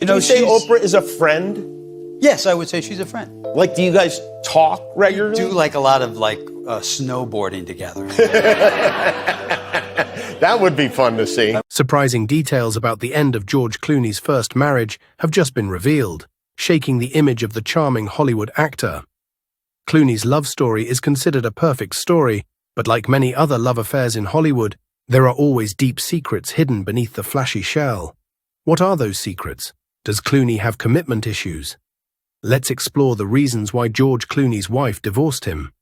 You know, Would you say she's- Oprah is a friend? Yes, I would say she's a friend. Like, do you guys talk regularly? Do like a lot of snowboarding together. That would be fun to see. Surprising details about the end of George Clooney's first marriage have just been revealed, shaking the image of the charming Hollywood actor. Clooney's love story is considered a perfect story, but like many other love affairs in Hollywood, there are always deep secrets hidden beneath the flashy shell. What are those secrets? Does Clooney have commitment issues? Let's explore the reasons why George Clooney's wife divorced him.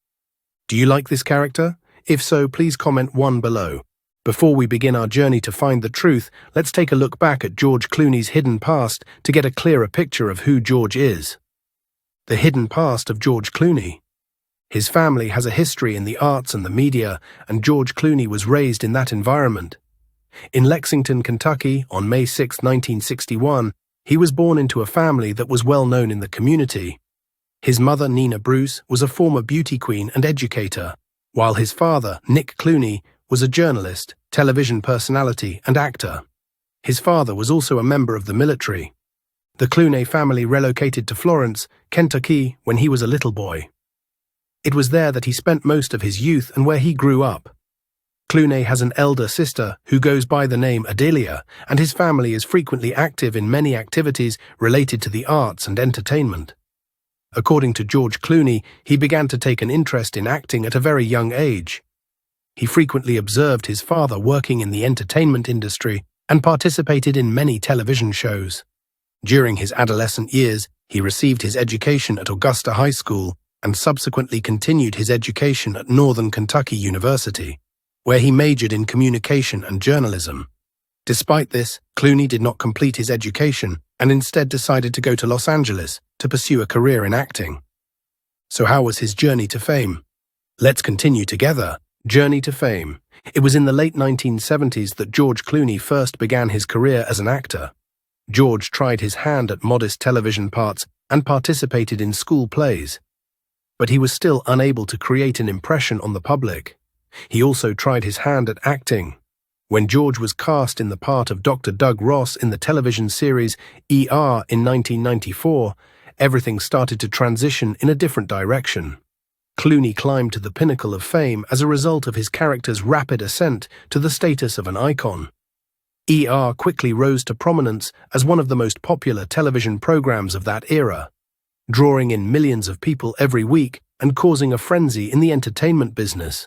Do you like this character? If so, please comment 1 below. Before we begin our journey to find the truth, let's take a look back at George Clooney's hidden past to get a clearer picture of who George is. The hidden past of George Clooney. His family has a history in the arts and the media, and George Clooney was raised in that environment. In Lexington, Kentucky, on May 6, 1961, he was born into a family that was well known in the community. His mother, Nina Bruce, was a former beauty queen and educator, while his father, Nick Clooney, was a journalist, television personality, and actor. His father was also a member of the military. The Clooney family relocated to Florence, Kentucky, when he was a little boy. It was there that he spent most of his youth and where he grew up. Clooney has an elder sister who goes by the name Adelia, and his family is frequently active in many activities related to the arts and entertainment. According to George Clooney, he began to take an interest in acting at a very young age. He frequently observed his father working in the entertainment industry and participated in many television shows. During his adolescent years, he received his education at Augusta High School and subsequently continued his education at Northern Kentucky University, where he majored in communication and journalism. Despite this, Clooney did not complete his education and instead decided to go to Los Angeles to pursue a career in acting. So how was his journey to fame? Let's continue together. Journey to fame. It was in the late 1970s that George Clooney first began his career as an actor. George tried his hand at modest television parts and participated in school plays. But he was still unable to create an impression on the public. He also tried his hand at acting. When George was cast in the part of Dr. Doug Ross in the television series ER in 1994, everything started to transition in a different direction. Clooney climbed to the pinnacle of fame as a result of his character's rapid ascent to the status of an icon. ER quickly rose to prominence as one of the most popular television programs of that era, drawing in millions of people every week and causing a frenzy in the entertainment business.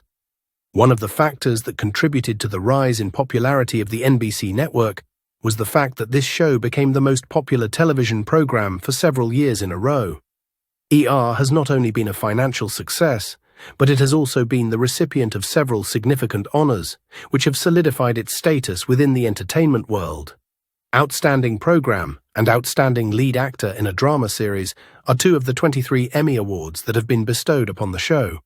One of the factors that contributed to the rise in popularity of the NBC network was the fact that this show became the most popular television program for several years in a row. ER has not only been a financial success, but it has also been the recipient of several significant honors, which have solidified its status within the entertainment world. Outstanding Program and Outstanding Lead Actor in a Drama Series are 2 of the 23 Emmy Awards that have been bestowed upon the show.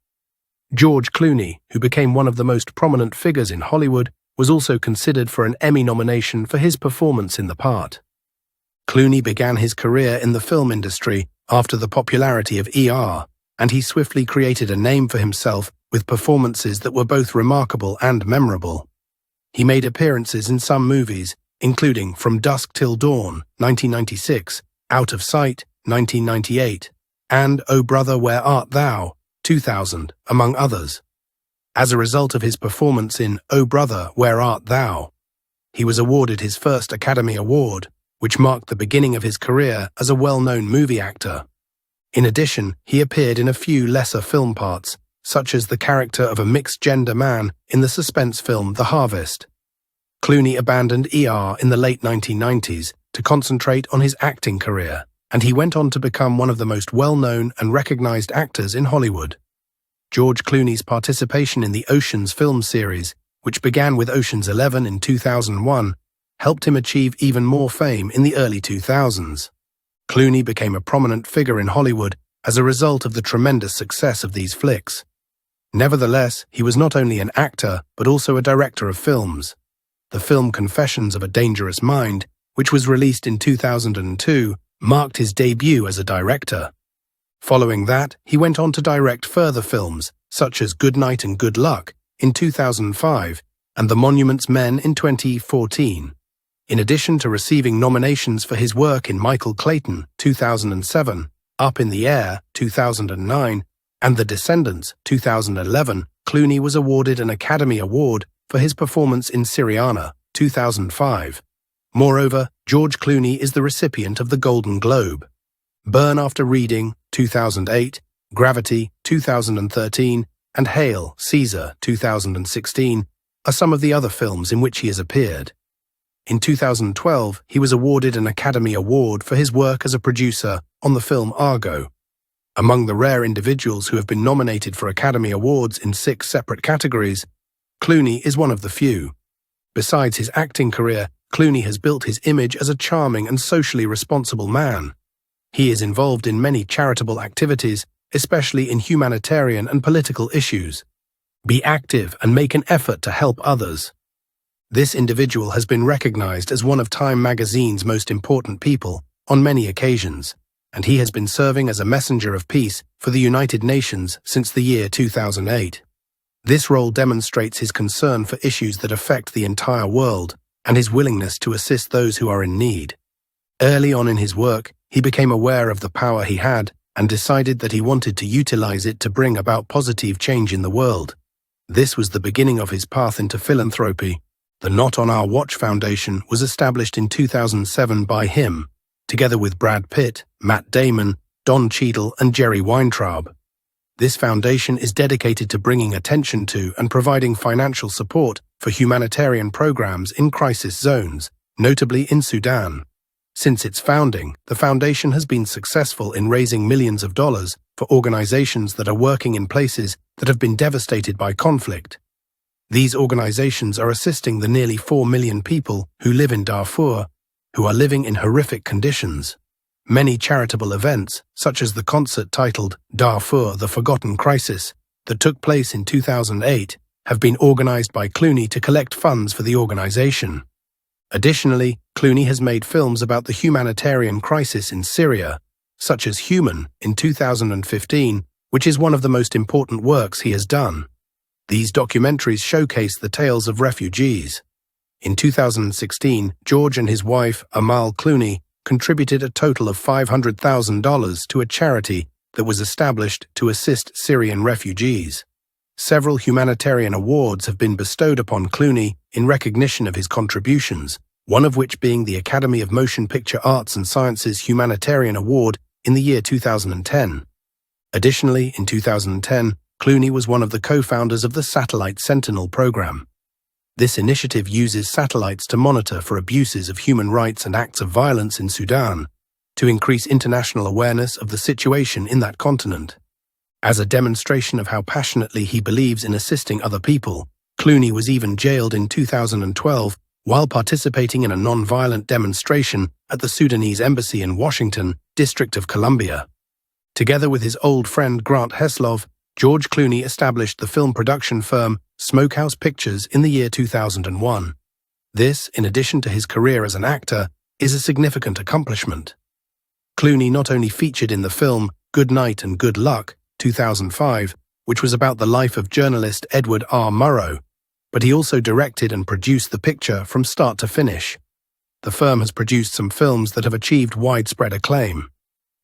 George Clooney, who became one of the most prominent figures in Hollywood, was also considered for an Emmy nomination for his performance in the part. Clooney began his career in the film industry after the popularity of ER, and he swiftly created a name for himself with performances that were both remarkable and memorable. He made appearances in some movies, including From Dusk Till Dawn, 1996, Out of Sight, 1998, and Oh Brother, Where Art Thou, 2000, among others. As a result of his performance in Oh Brother, Where Art Thou, he was awarded his first Academy Award, which marked the beginning of his career as a well-known movie actor. In addition, he appeared in a few lesser film parts, such as the character of a mixed-gender man in the suspense film The Harvest. Clooney abandoned ER in the late 1990s to concentrate on his acting career, and he went on to become one of the most well-known and recognized actors in Hollywood. George Clooney's participation in the Ocean's film series, which began with Ocean's 11 in 2001, helped him achieve even more fame in the early 2000s. Clooney became a prominent figure in Hollywood as a result of the tremendous success of these flicks. Nevertheless, he was not only an actor, but also a director of films. The film Confessions of a Dangerous Mind, which was released in 2002, marked his debut as a director. Following that, he went on to direct further films, such as Good Night and Good Luck in 2005 and The Monuments Men in 2014. In addition to receiving nominations for his work in Michael Clayton, 2007, Up in the Air, 2009, and The Descendants, 2011, Clooney was awarded an Academy Award for his performance in Syriana, 2005. Moreover, George Clooney is the recipient of the Golden Globe. Burn After Reading, 2008, Gravity, 2013, and Hail, Caesar, 2016, are some of the other films in which he has appeared. In 2012, he was awarded an Academy Award for his work as a producer on the film Argo. Among the rare individuals who have been nominated for Academy Awards in 6 separate categories, Clooney is one of the few. Besides his acting career, Clooney has built his image as a charming and socially responsible man. He is involved in many charitable activities, especially in humanitarian and political issues. Be active and make an effort to help others. This individual has been recognized as one of Time magazine's most important people on many occasions, and he has been serving as a messenger of peace for the United Nations since the year 2008. This role demonstrates his concern for issues that affect the entire world and his willingness to assist those who are in need. Early on in his work, he became aware of the power he had and decided that he wanted to utilize it to bring about positive change in the world. This was the beginning of his path into philanthropy. The Not On Our Watch Foundation was established in 2007 by him, together with Brad Pitt, Matt Damon, Don Cheadle, and Jerry Weintraub. This foundation is dedicated to bringing attention to and providing financial support for humanitarian programs in crisis zones, notably in Sudan. Since its founding, the foundation has been successful in raising millions of dollars for organizations that are working in places that have been devastated by conflict. These organizations are assisting the nearly 4 million people who live in Darfur, who are living in horrific conditions. Many charitable events, such as the concert titled Darfur: The Forgotten Crisis, that took place in 2008, have been organized by Clooney to collect funds for the organization. Additionally, Clooney has made films about the humanitarian crisis in Syria, such as Human in 2015, which is one of the most important works he has done. These documentaries showcase the tales of refugees. In 2016, George and his wife, Amal Clooney, contributed a total of $500,000 to a charity that was established to assist Syrian refugees. Several humanitarian awards have been bestowed upon Clooney in recognition of his contributions, one of which being the Academy of Motion Picture Arts and Sciences Humanitarian Award in the year 2010. Additionally, in 2010, Clooney was one of the co-founders of the Satellite Sentinel program. This initiative uses satellites to monitor for abuses of human rights and acts of violence in Sudan, to increase international awareness of the situation in that continent. As a demonstration of how passionately he believes in assisting other people, Clooney was even jailed in 2012 while participating in a non-violent demonstration at the Sudanese embassy in Washington, District of Columbia. Together with his old friend Grant Heslov, George Clooney established the film production firm Smokehouse Pictures in the year 2001. This, in addition to his career as an actor, is a significant accomplishment. Clooney not only featured in the film Good Night and Good Luck, 2005, which was about the life of journalist Edward R. Murrow, but he also directed and produced the picture from start to finish. The firm has produced some films that have achieved widespread acclaim.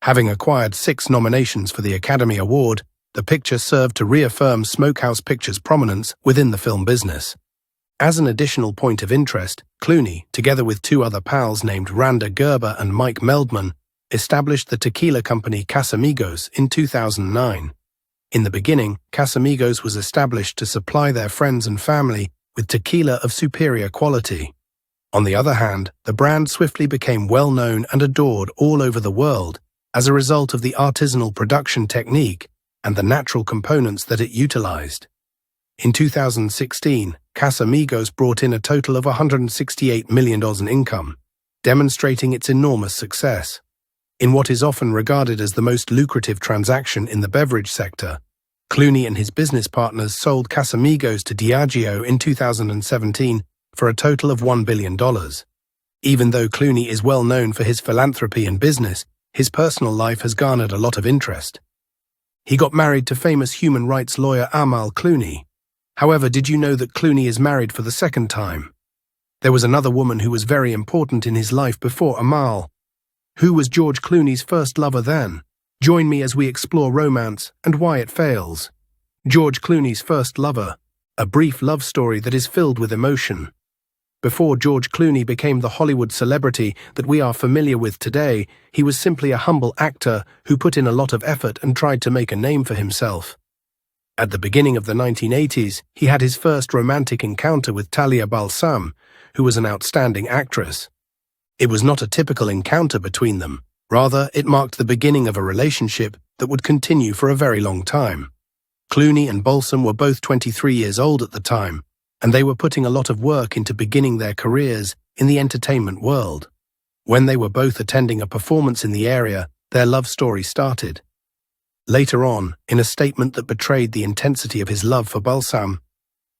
Having acquired 6 nominations for the Academy Award, the picture served to reaffirm Smokehouse Pictures' prominence within the film business. As an additional point of interest, Clooney, together with 2 other pals named Randa Gerber and Mike Meldman, established the tequila company Casamigos in 2009. In the beginning, Casamigos was established to supply their friends and family with tequila of superior quality. On the other hand, the brand swiftly became well-known and adored all over the world as a result of the artisanal production technique and the natural components that it utilized. In 2016, Casamigos brought in a total of $168 million in income, demonstrating its enormous success. In what is often regarded as the most lucrative transaction in the beverage sector, Clooney and his business partners sold Casamigos to Diageo in 2017 for a total of $1 billion. Even though Clooney is well known for his philanthropy and business, his personal life has garnered a lot of interest. He got married to famous human rights lawyer Amal Clooney. However, did you know that Clooney is married for the second time? There was another woman who was very important in his life before Amal. Who was George Clooney's first lover then? Join me as we explore romance and why it fails. George Clooney's first lover, a brief love story that is filled with emotion. Before George Clooney became the Hollywood celebrity that we are familiar with today, he was simply a humble actor who put in a lot of effort and tried to make a name for himself. At the beginning of the 1980s, he had his first romantic encounter with Talia Balsam, who was an outstanding actress. It was not a typical encounter between them. Rather, it marked the beginning of a relationship that would continue for a very long time. Clooney and Balsam were both 23 years old at the time, and they were putting a lot of work into beginning their careers in the entertainment world. When they were both attending a performance in the area, their love story started. Later on, in a statement that betrayed the intensity of his love for Balsam,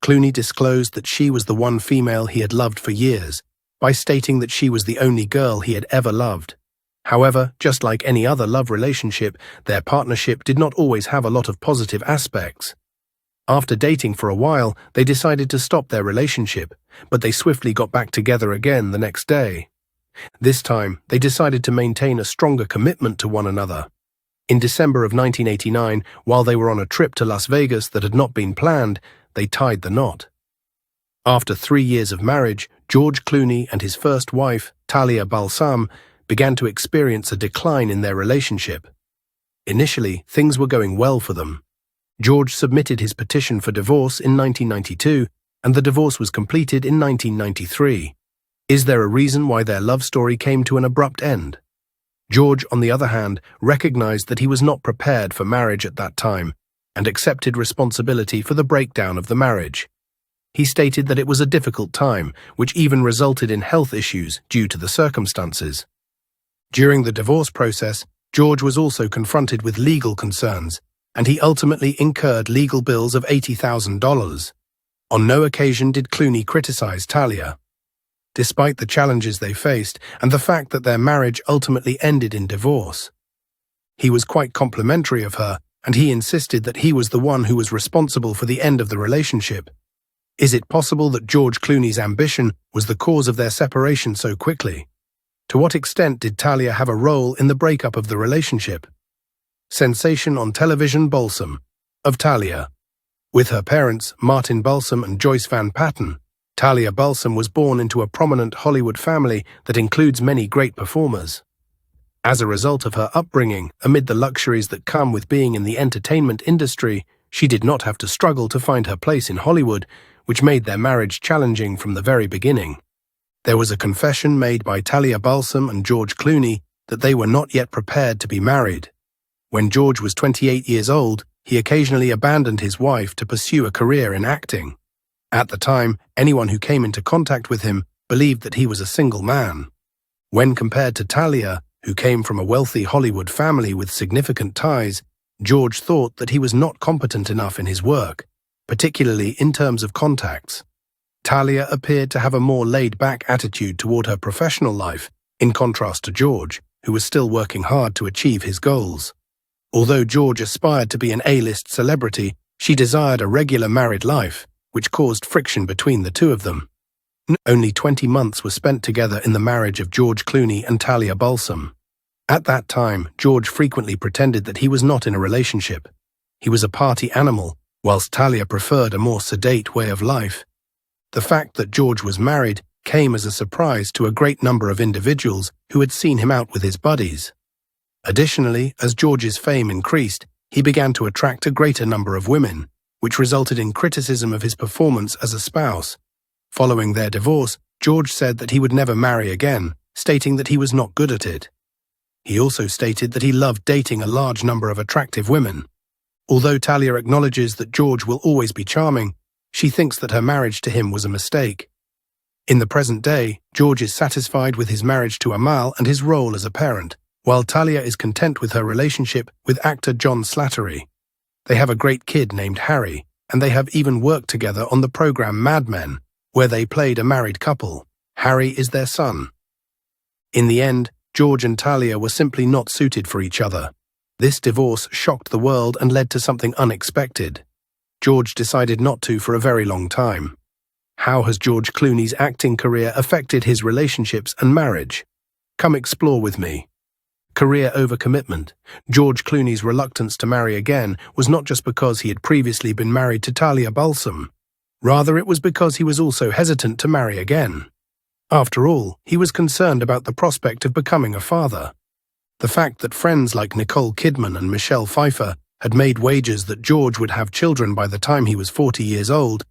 Clooney disclosed that she was the one female he had loved for years, by stating that she was the only girl he had ever loved. However, just like any other love relationship, their partnership did not always have a lot of positive aspects. After dating for a while, they decided to stop their relationship, but they swiftly got back together again the next day. This time, they decided to maintain a stronger commitment to one another. In December of 1989, while they were on a trip to Las Vegas that had not been planned, they tied the knot. After 3 years of marriage, George Clooney and his first wife, Talia Balsam, began to experience a decline in their relationship. Initially, things were going well for them. George submitted his petition for divorce in 1992, and the divorce was completed in 1993. Is there a reason why their love story came to an abrupt end? George, on the other hand, recognized that he was not prepared for marriage at that time and accepted responsibility for the breakdown of the marriage. He stated that it was a difficult time, which even resulted in health issues due to the circumstances. During the divorce process, George was also confronted with legal concerns, and he ultimately incurred legal bills of $80,000. On no occasion did Clooney criticize Talia. Despite the challenges they faced and the fact that their marriage ultimately ended in divorce, he was quite complimentary of her, and he insisted that he was the one who was responsible for the end of the relationship. Is it possible that George Clooney's ambition was the cause of their separation so quickly? To what extent did Talia have a role in the breakup of the relationship? Sensation on television Balsam, of Talia. With her parents, Martin Balsam and Joyce Van Patten, Talia Balsam was born into a prominent Hollywood family that includes many great performers. As a result of her upbringing, amid the luxuries that come with being in the entertainment industry, she did not have to struggle to find her place in Hollywood, which made their marriage challenging from the very beginning. There was a confession made by Talia Balsam and George Clooney that they were not yet prepared to be married. When George was 28 years old, he occasionally abandoned his wife to pursue a career in acting. At the time, anyone who came into contact with him believed that he was a single man. When compared to Talia, who came from a wealthy Hollywood family with significant ties, George thought that he was not competent enough in his work, particularly in terms of contacts. Talia appeared to have a more laid-back attitude toward her professional life, in contrast to George, who was still working hard to achieve his goals. Although George aspired to be an A-list celebrity, she desired a regular married life, which caused friction between the two of them. Only 20 months were spent together in the marriage of George Clooney and Talia Balsam. At that time, George frequently pretended that he was not in a relationship. He was a party animal, whilst Talia preferred a more sedate way of life. The fact that George was married came as a surprise to a great number of individuals who had seen him out with his buddies. Additionally, as George's fame increased, he began to attract a greater number of women, which resulted in criticism of his performance as a spouse. Following their divorce, George said that he would never marry again, stating that he was not good at it. He also stated that he loved dating a large number of attractive women. Although Talia acknowledges that George will always be charming, she thinks that her marriage to him was a mistake. In the present day, George is satisfied with his marriage to Amal and his role as a parent, while Talia is content with her relationship with actor John Slattery. They have a great kid named Harry, and they have even worked together on the program Mad Men, where they played a married couple. Harry is their son. In the end, George and Talia were simply not suited for each other. This divorce shocked the world and led to something unexpected. George decided not to for a very long time. How has George Clooney's acting career affected his relationships and marriage? Come explore with me. Career over commitment. George Clooney's reluctance to marry again was not just because he had previously been married to Talia Balsam. Rather, it was because he was also hesitant to marry again. After all, he was concerned about the prospect of becoming a father. The fact that friends like Nicole Kidman and Michelle Pfeiffer had made wagers that George would have children by the time he was 40 years old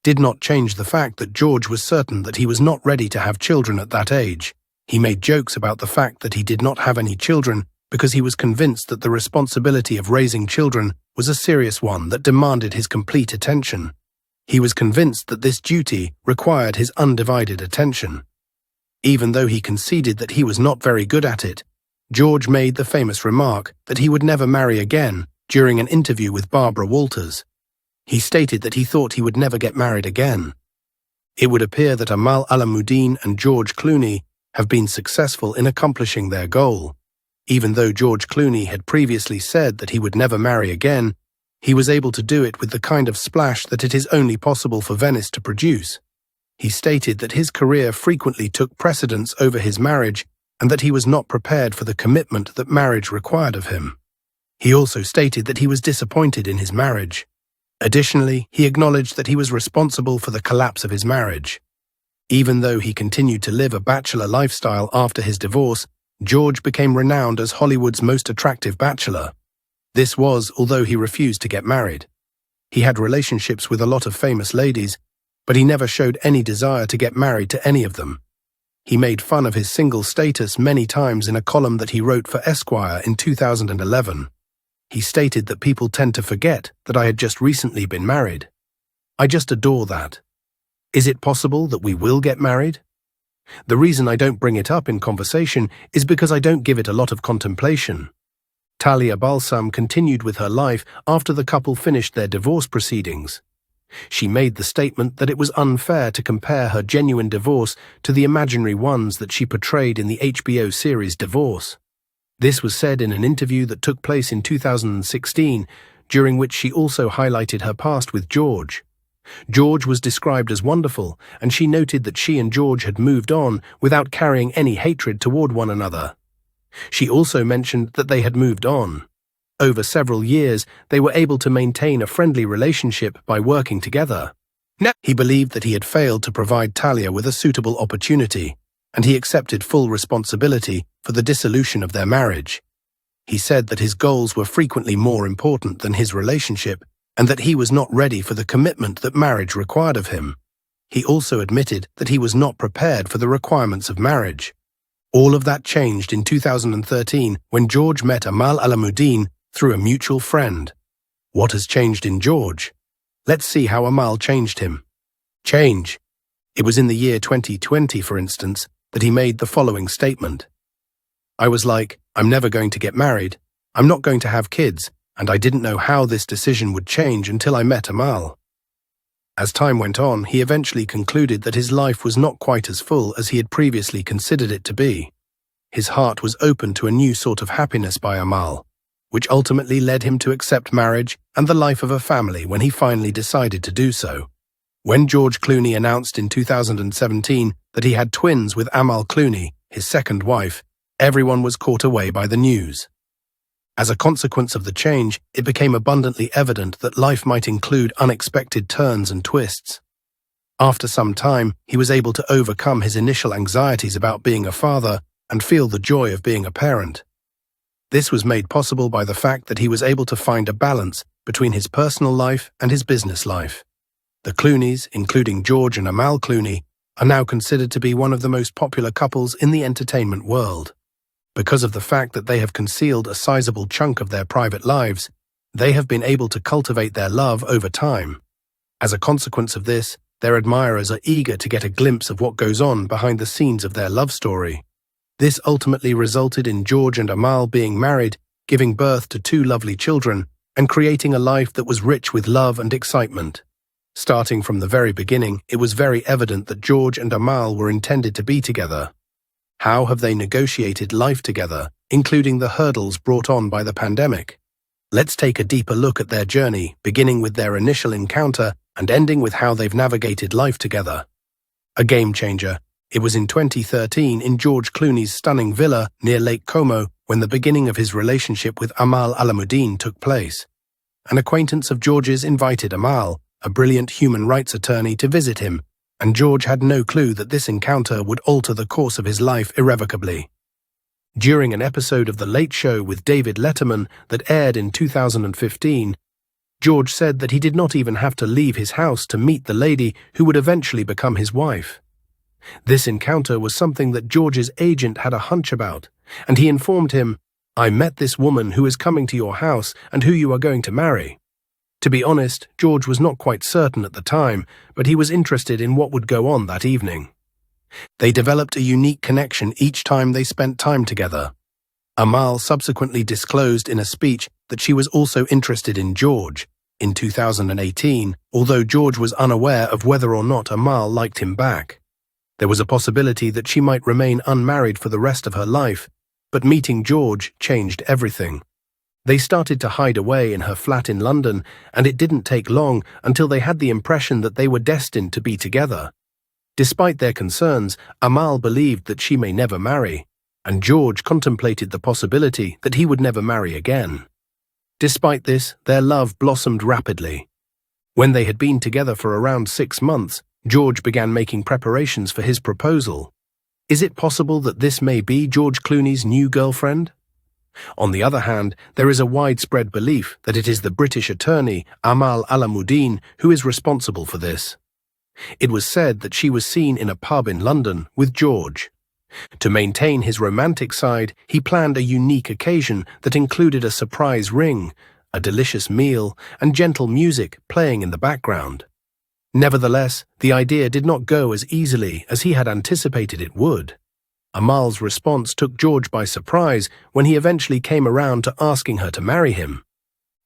did not change the fact that George was certain that he was not ready to have children at that age. He made jokes about the fact that he did not have any children because he was convinced that the responsibility of raising children was a serious one that demanded his complete attention. He was convinced that this duty required his undivided attention. Even though he conceded that he was not very good at it, George made the famous remark that he would never marry again during an interview with Barbara Walters. He stated that he thought he would never get married again. It would appear that Amal Alamuddin and George Clooney have been successful in accomplishing their goal. Even though George Clooney had previously said that he would never marry again, he was able to do it with the kind of splash that it is only possible for Venice to produce. He stated that his career frequently took precedence over his marriage and that he was not prepared for the commitment that marriage required of him. He also stated that he was disappointed in his marriage. Additionally, he acknowledged that he was responsible for the collapse of his marriage. Even though he continued to live a bachelor lifestyle after his divorce, George became renowned as Hollywood's most attractive bachelor. This was although he refused to get married. He had relationships with a lot of famous ladies, but he never showed any desire to get married to any of them. He made fun of his single status many times in a column that he wrote for Esquire in 2011. He stated that people tend to forget that I had just recently been married. I just adore that. Is it possible that we will get married? The reason I don't bring it up in conversation is because I don't give it a lot of contemplation. Talia Balsam continued with her life after the couple finished their divorce proceedings. She made the statement that it was unfair to compare her genuine divorce to the imaginary ones that she portrayed in the HBO series Divorce. This was said in an interview that took place in 2016, during which she also highlighted her past with George. George was described as wonderful, and she noted that she and George had moved on without carrying any hatred toward one another. She also mentioned that they had moved on. Over several years, they were able to maintain a friendly relationship by working together. He believed that he had failed to provide Talia with a suitable opportunity, and he accepted full responsibility for the dissolution of their marriage. He said that his goals were frequently more important than his relationship, and that he was not ready for the commitment that marriage required of him. He also admitted that he was not prepared for the requirements of marriage. All of that changed in 2013 when George met Amal Alamuddin through a mutual friend. What has changed in George? Let's see how Amal changed him. Change. It was in the year 2020, for instance, that he made the following statement. I was like, I'm never going to get married. I'm not going to have kids, and I didn't know how this decision would change until I met Amal. As time went on, he eventually concluded that his life was not quite as full as he had previously considered it to be. His heart was open to a new sort of happiness by Amal, which ultimately led him to accept marriage and the life of a family when he finally decided to do so. When George Clooney announced in 2017 that he had twins with Amal Clooney, his second wife, everyone was caught away by the news. As a consequence of the change, it became abundantly evident that life might include unexpected turns and twists. After some time, he was able to overcome his initial anxieties about being a father and feel the joy of being a parent. This was made possible by the fact that he was able to find a balance between his personal life and his business life. The Clooneys, including George and Amal Clooney, are now considered to be one of the most popular couples in the entertainment world. Because of the fact that they have concealed a sizable chunk of their private lives, they have been able to cultivate their love over time. As a consequence of this, their admirers are eager to get a glimpse of what goes on behind the scenes of their love story. This ultimately resulted in George and Amal being married, giving birth to 2 lovely children, and creating a life that was rich with love and excitement. Starting from the very beginning, it was very evident that George and Amal were intended to be together. How have they negotiated life together, including the hurdles brought on by the pandemic? Let's take a deeper look at their journey, beginning with their initial encounter and ending with how they've navigated life together. A game changer. It was in 2013 in George Clooney's stunning villa near Lake Como when the beginning of his relationship with Amal Alamuddin took place. An acquaintance of George's invited Amal, a brilliant human rights attorney, to visit him, and George had no clue that this encounter would alter the course of his life irrevocably. During an episode of The Late Show with David Letterman that aired in 2015, George said that he did not even have to leave his house to meet the lady who would eventually become his wife. This encounter was something that George's agent had a hunch about, and he informed him, "I met this woman who is coming to your house and who you are going to marry." To be honest, George was not quite certain at the time, but he was interested in what would go on that evening. They developed a unique connection each time they spent time together. Amal subsequently disclosed in a speech that she was also interested in George in 2018, although George was unaware of whether or not Amal liked him back. There was a possibility that she might remain unmarried for the rest of her life, but meeting George changed everything. They started to hide away in her flat in London, and it didn't take long until they had the impression that they were destined to be together. Despite their concerns, Amal believed that she may never marry, and George contemplated the possibility that he would never marry again. Despite this, their love blossomed rapidly. When they had been together for around 6 months, George began making preparations for his proposal. Is it possible that this may be George Clooney's new girlfriend? On the other hand, there is a widespread belief that it is the British attorney Amal Alamuddin who is responsible for this. It was said that she was seen in a pub in London with George. To maintain his romantic side, he planned a unique occasion that included a surprise ring, a delicious meal, and gentle music playing in the background. Nevertheless, the idea did not go as easily as he had anticipated it would. Amal's response took George by surprise when he eventually came around to asking her to marry him.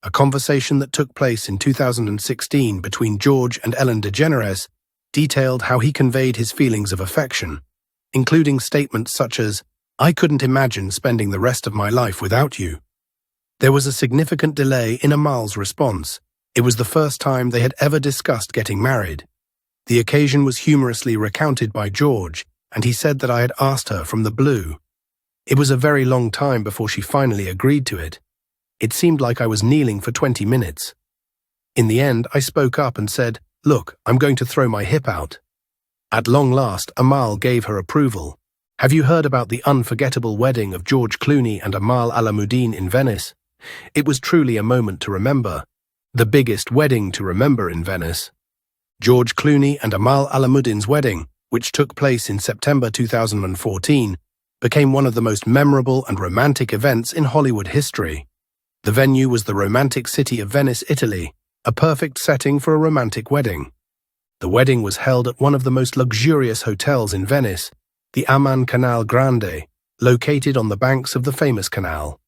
A conversation that took place in 2016 between George and Ellen DeGeneres detailed how he conveyed his feelings of affection, including statements such as, "I couldn't imagine spending the rest of my life without you." There was a significant delay in Amal's response. It was the first time they had ever discussed getting married. The occasion was humorously recounted by George, and he said that I had asked her from the blue. It was a very long time before she finally agreed to it. It seemed like I was kneeling for 20 minutes. In the end, I spoke up and said, "Look, I'm going to throw my hip out." At long last, Amal gave her approval. Have you heard about the unforgettable wedding of George Clooney and Amal Alamuddin in Venice? It was truly a moment to remember. The biggest wedding to remember in Venice. George Clooney and Amal Alamuddin's wedding, which took place in September 2014, became one of the most memorable and romantic events in Hollywood history. The venue was the romantic city of Venice, Italy, a perfect setting for a romantic wedding. The wedding was held at one of the most luxurious hotels in Venice, the Aman Canal Grande, located on the banks of the famous canal.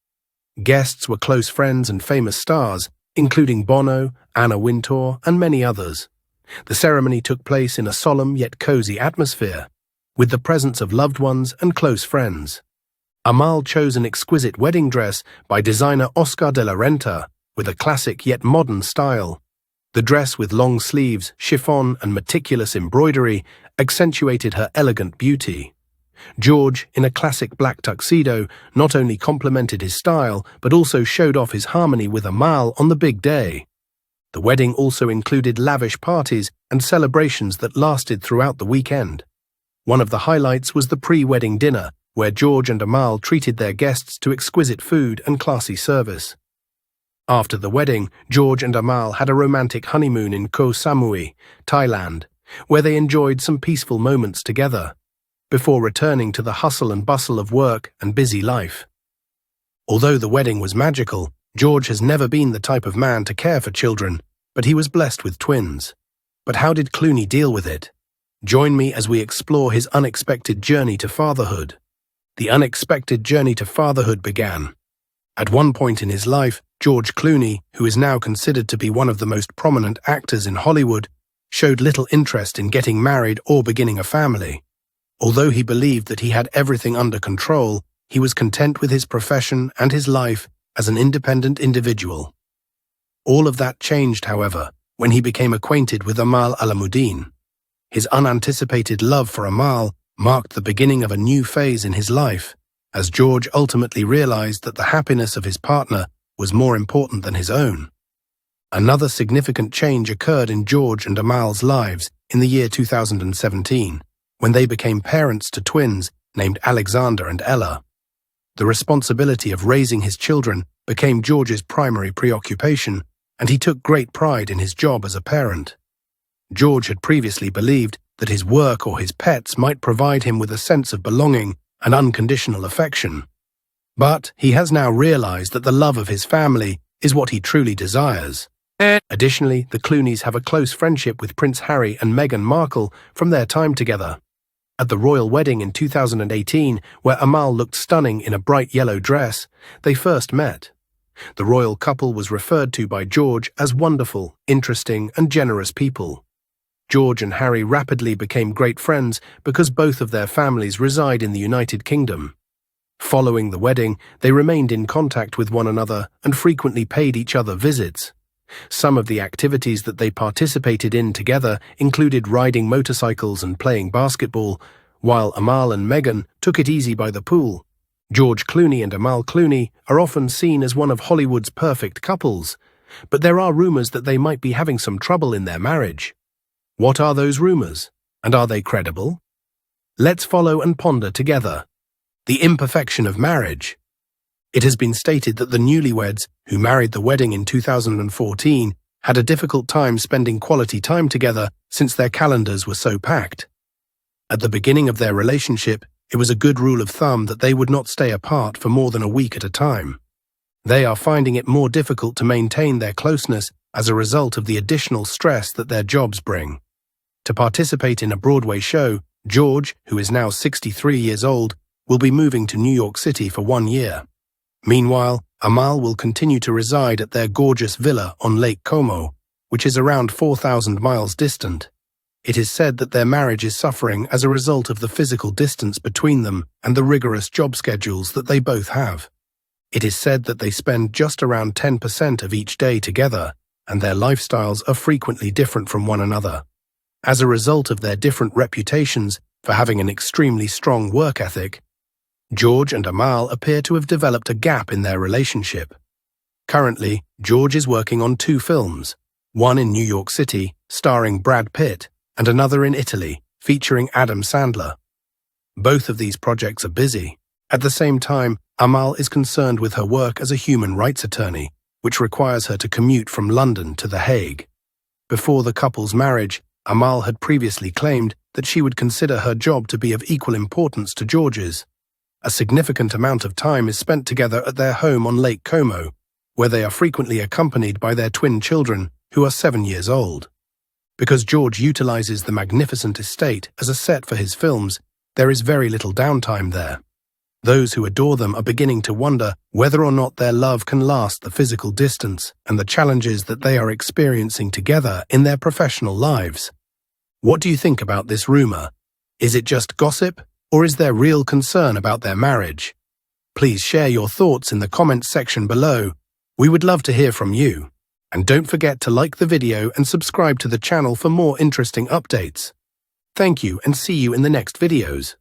Guests were close friends and famous stars, including Bono, Anna Wintour, and many others. The ceremony took place in a solemn yet cozy atmosphere, with the presence of loved ones and close friends. Amal chose an exquisite wedding dress by designer Oscar de la Renta, with a classic yet modern style. The dress with long sleeves, chiffon, and meticulous embroidery accentuated her elegant beauty. George, in a classic black tuxedo, not only complemented his style, but also showed off his harmony with Amal on the big day. The wedding also included lavish parties and celebrations that lasted throughout the weekend. One of the highlights was the pre-wedding dinner, where George and Amal treated their guests to exquisite food and classy service. After the wedding, George and Amal had a romantic honeymoon in Koh Samui, Thailand, where they enjoyed some peaceful moments together, before returning to the hustle and bustle of work and busy life. Although the wedding was magical, George has never been the type of man to care for children, but he was blessed with twins. But how did Clooney deal with it? Join me as we explore his unexpected journey to fatherhood. The unexpected journey to fatherhood began. At one point in his life, George Clooney, who is now considered to be one of the most prominent actors in Hollywood, showed little interest in getting married or beginning a family. Although he believed that he had everything under control, he was content with his profession and his life as an independent individual. All of that changed, however, when he became acquainted with Amal Alamuddin. His unanticipated love for Amal marked the beginning of a new phase in his life, as George ultimately realized that the happiness of his partner was more important than his own. Another significant change occurred in George and Amal's lives in the year 2017, when they became parents to twins named Alexander and Ella. The responsibility of raising his children became George's primary preoccupation, and he took great pride in his job as a parent. George had previously believed that his work or his pets might provide him with a sense of belonging and unconditional affection. But he has now realized that the love of his family is what he truly desires. Additionally, the Clooneys have a close friendship with Prince Harry and Meghan Markle from their time together. At the royal wedding in 2018, where Amal looked stunning in a bright yellow dress, they first met. The royal couple was referred to by George as wonderful, interesting, and generous people. George and Harry rapidly became great friends because both of their families reside in the United Kingdom. Following the wedding, they remained in contact with one another and frequently paid each other visits. Some of the activities that they participated in together included riding motorcycles and playing basketball, while Amal and Meghan took it easy by the pool. George Clooney and Amal Clooney are often seen as one of Hollywood's perfect couples, but there are rumors that they might be having some trouble in their marriage. What are those rumors, and are they credible? Let's follow and ponder together. The imperfection of marriage. It has been stated that the newlyweds, who married the wedding in 2014, had a difficult time spending quality time together since their calendars were so packed. At the beginning of their relationship, it was a good rule of thumb that they would not stay apart for more than a week at a time. They are finding it more difficult to maintain their closeness as a result of the additional stress that their jobs bring. To participate in a Broadway show, George, who is now 63 years old, will be moving to New York City for 1 year. Meanwhile, Amal will continue to reside at their gorgeous villa on Lake Como, which is around 4,000 miles distant. It is said that their marriage is suffering as a result of the physical distance between them and the rigorous job schedules that they both have. It is said that they spend just around 10% of each day together, and their lifestyles are frequently different from one another. As a result of their different reputations for having an extremely strong work ethic, George and Amal appear to have developed a gap in their relationship. Currently, George is working on 2 films, one in New York City, starring Brad Pitt, and another in Italy, featuring Adam Sandler. Both of these projects are busy. At the same time, Amal is concerned with her work as a human rights attorney, which requires her to commute from London to The Hague. Before the couple's marriage, Amal had previously claimed that she would consider her job to be of equal importance to George's. A significant amount of time is spent together at their home on Lake Como, where they are frequently accompanied by their twin children, who are 7 years old. Because George utilizes the magnificent estate as a set for his films, there is very little downtime there. Those who adore them are beginning to wonder whether or not their love can last the physical distance and the challenges that they are experiencing together in their professional lives. What do you think about this rumor? Is it just gossip, or is there real concern about their marriage? Please share your thoughts in the comments section below. We would love to hear from you. And don't forget to like the video and subscribe to the channel for more interesting updates. Thank you and see you in the next videos.